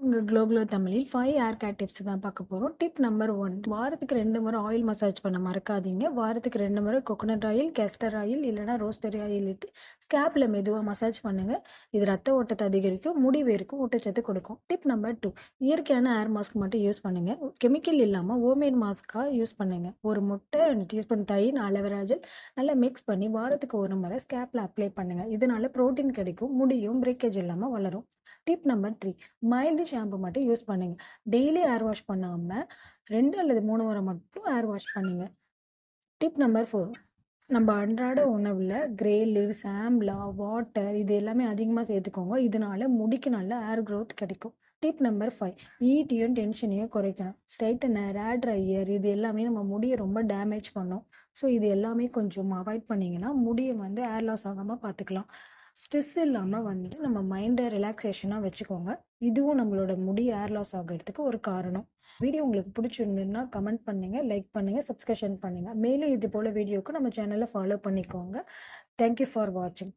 உங்கள் க்ளோ தமிழில் 5 hair care tips தான் பார்க்க போகிறோம். டிப் நம்பர் 1, வாரத்துக்கு 2 முறை ஆயில் மசாஜ் பண்ண மறக்காதீங்க. வாரத்துக்கு 2 முறை கோகோனட் ஆயில், கேஸ்டர் ஆயில் இல்லைனா ரோஸ்பெரி ஆயில் இட்டு ஸ்கேப்பில் மெதுவாக மசாஜ் பண்ணுங்கள். இது ரத்த ஓட்டத்தை அதிகரிக்கும், முடி வேருக்கும் ஊட்டச்சத்து கொடுக்கும். டிப் நம்பர் 2, இயற்கையான ஹேர் மாஸ்க் மட்டும் யூஸ் பண்ணுங்கள். கெமிக்கல் இல்லாமல் ஹோம்மேட் மாஸ்க்காக யூஸ் பண்ணுங்கள். ஒரு முட்டை, 2 டீஸ்பூன் தயிர், அலோவேரா ஜெல் நல்லா மிக்ஸ் பண்ணி வாரத்துக்கு ஒரு முறை ஸ்கேப்பில் அப்ளை பண்ணுங்கள். இதனால ப்ரோட்டீன் கிடைக்கும், முடியும் பிரேக்கேஜ் இல்லாமல் வளரும். டிப் நம்பர் 3, மைல்டு ஷாம்பு மட்டும் யூஸ் பண்ணுங்க. டெய்லி ஹேர் வாஷ் பண்ணாமல் 2 அல்லது 3 முறை மட்டும் ஹேர் வாஷ் பண்ணுங்க. டிப் நம்பர் 4, நம்ம அன்றாட உணவில் கிரே லீவ்ஸ், ஆம்லா, வாட்டர் இது எல்லாமே அதிகமாக சேர்த்துக்கோங்க. இதனால முடிக்கு நல்ல ஹேர் க்ரோத் கிடைக்கும். டிப் நம்பர் 5, ஈட்டியும் டென்ஷனையும் குறைக்கணும். ஸ்ட்ரைட்டனர், ஹேர் ட்ரையர் இது எல்லாமே நம்ம முடியை ரொம்ப டேமேஜ் பண்ணும். ஸோ இது எல்லாமே கொஞ்சம் அவாய்ட் பண்ணிங்கன்னா முடியை ஹேர் லாஸ் ஆகாமல் பார்த்துக்கலாம். ஸ்ட்ரெஸ் இல்லாமல் நம்ம மைண்டை ரிலாக்ஸேஷனாக வச்சுக்கோங்க. இதுவும் நம்மளோட முடி ஹேர் லாஸ் ஆகிறதுக்கு ஒரு காரணம். வீடியோ உங்களுக்கு பிடிச்சிருந்ததுன்னா கமெண்ட் பண்ணுங்கள், லைக் பண்ணுங்கள், சப்ஸ்கிரிப்ஷன் பண்ணுங்கள். மேலும் இது போல் வீடியோவுக்கு நம்ம சேனலை ஃபாலோ பண்ணிக்கோங்க. தேங்க்யூ ஃபார் வாட்சிங்.